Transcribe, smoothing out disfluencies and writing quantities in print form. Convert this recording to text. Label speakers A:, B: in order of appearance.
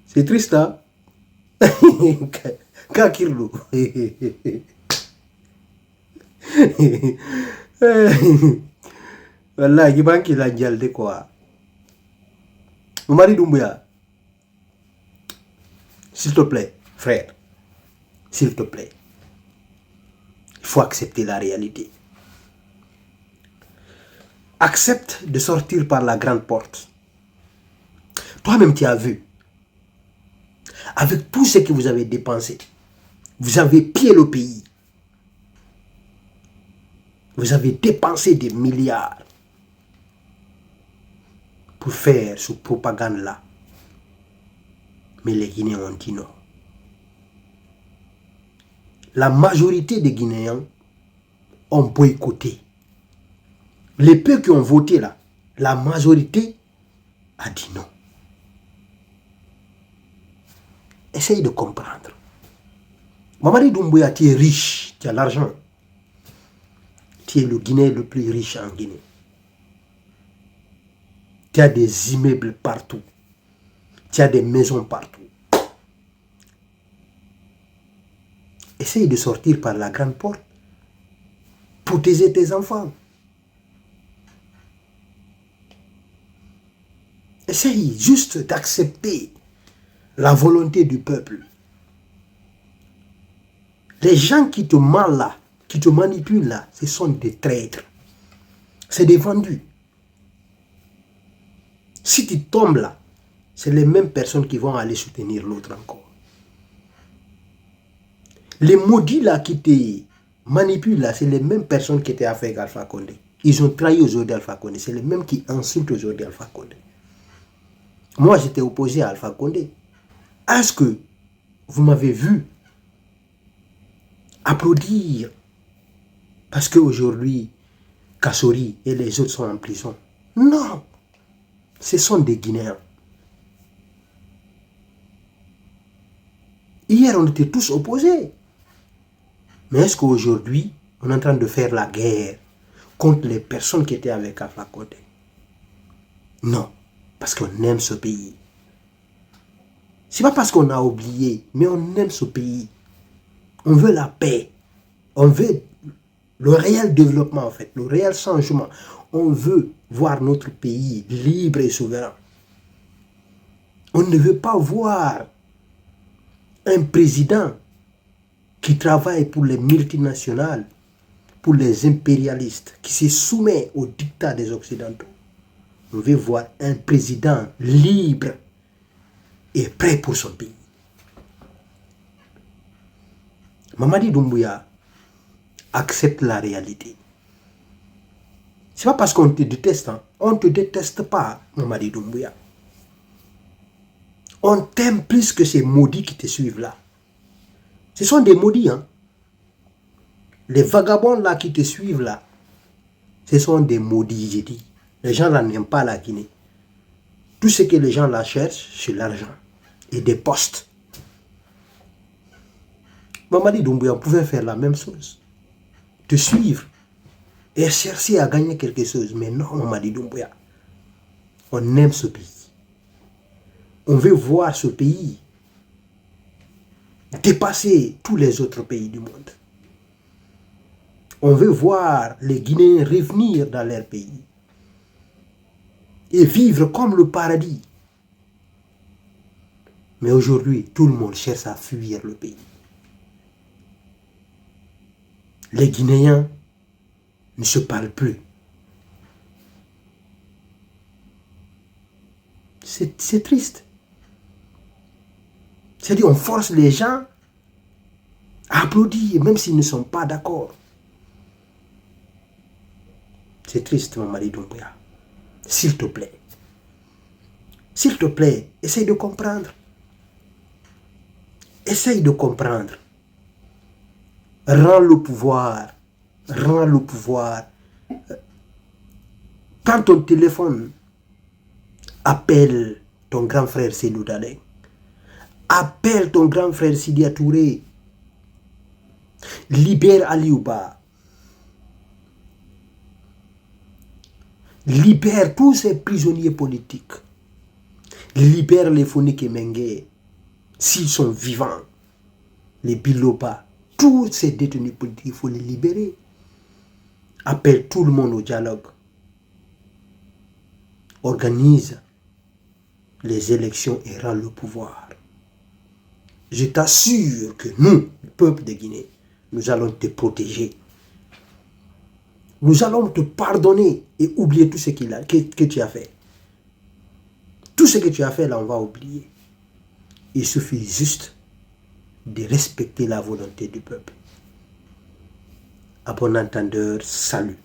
A: C'est triste, hein? Kakirlo. Wallah, il manque la gueule de quoi. Mamadi Doumbouya, s'il te plaît, frère, s'il te plaît, il faut accepter la réalité. Accepte de sortir par la grande porte. Toi-même, tu as vu, avec tout ce que vous avez dépensé, vous avez pillé le pays. Vous avez dépensé des milliards pour faire cette propagande-là. Mais les Guinéens ont dit non. La majorité des Guinéens ont boycotté. Les peu qui ont voté là, la majorité a dit non. Essaye de comprendre. Mamadi Doumbouya, tu es riche, tu as l'argent. Tu es le Guinéen le plus riche en Guinée. Tu as des immeubles partout. Tu as des maisons partout. Essaye de sortir par la grande porte. Protéger tes enfants. Essaye juste d'accepter la volonté du peuple. Les gens qui te mentent là, qui te manipulent là, ce sont des traîtres. C'est des vendus. Si tu tombes là, c'est les mêmes personnes qui vont aller soutenir l'autre encore. Les maudits là qui te manipulent là, c'est les mêmes personnes qui étaient avec Alpha Condé. Ils ont trahi aujourd'hui Alpha Condé. C'est les mêmes qui insultent aujourd'hui Alpha Condé. Moi, j'étais opposé à Alpha Condé. Est-ce que vous m'avez vu applaudir parce qu'aujourd'hui, Kassori et les autres sont en prison? Non. Ce sont des Guinéens. Hier, on était tous opposés. Mais est-ce qu'aujourd'hui, on est en train de faire la guerre contre les personnes qui étaient avec Alpha Condé? Non. Parce qu'on aime ce pays. C'est pas parce qu'on a oublié, mais on aime ce pays. On veut la paix. On veut le réel développement, en fait, le réel changement. On veut voir notre pays libre et souverain. On ne veut pas voir un président qui travaille pour les multinationales, pour les impérialistes, qui se soumet au dictat des Occidentaux. On veut voir un président libre et prêt pour son pays. Mamadi Doumbouya accepte la réalité. C'est pas parce qu'on te déteste, hein. On ne te déteste pas, Mamadi Doumbouya. On t'aime plus que ces maudits qui te suivent là. Ce sont des maudits, hein. Les vagabonds là qui te suivent là, ce sont des maudits, j'ai dit. Les gens là n'aiment pas la Guinée. Tout ce que les gens là cherchent, c'est l'argent et des postes. Mamadi Doumbouya pouvait faire la même chose. Te suivre et chercher à gagner quelque chose. Mais non, Mamadi Doumbouya. On aime ce pays. On veut voir ce pays dépasser tous les autres pays du monde. On veut voir les Guinéens revenir dans leur pays et vivre comme le paradis. Mais aujourd'hui, tout le monde cherche à fuir le pays. Les Guinéens ne se parlent plus. C'est triste. C'est-à-dire on force les gens à applaudir, même s'ils ne sont pas d'accord. C'est triste, Mamadi Doumbouya. S'il te plaît. S'il te plaît, essaye de comprendre. Essaye de comprendre. Rends le pouvoir. Rends le pouvoir. Prends ton téléphone. Appelle ton grand frère Sédou Dadeng. Appelle ton grand frère Sidia Touré. Libère Aliouba. Libère tous ces prisonniers politiques. Libère les Fonik et Mengue, s'ils sont vivants. Les Biloba, tous ces détenus politiques, il faut les libérer. Appelle tout le monde au dialogue. Organise les élections et rend le pouvoir. Je t'assure que nous, le peuple de Guinée, nous allons te protéger. Nous allons te pardonner et oublier tout ce que tu as fait. Tout ce que tu as fait, là, on va oublier. Il suffit juste de respecter la volonté du peuple. À bon entendeur, salut.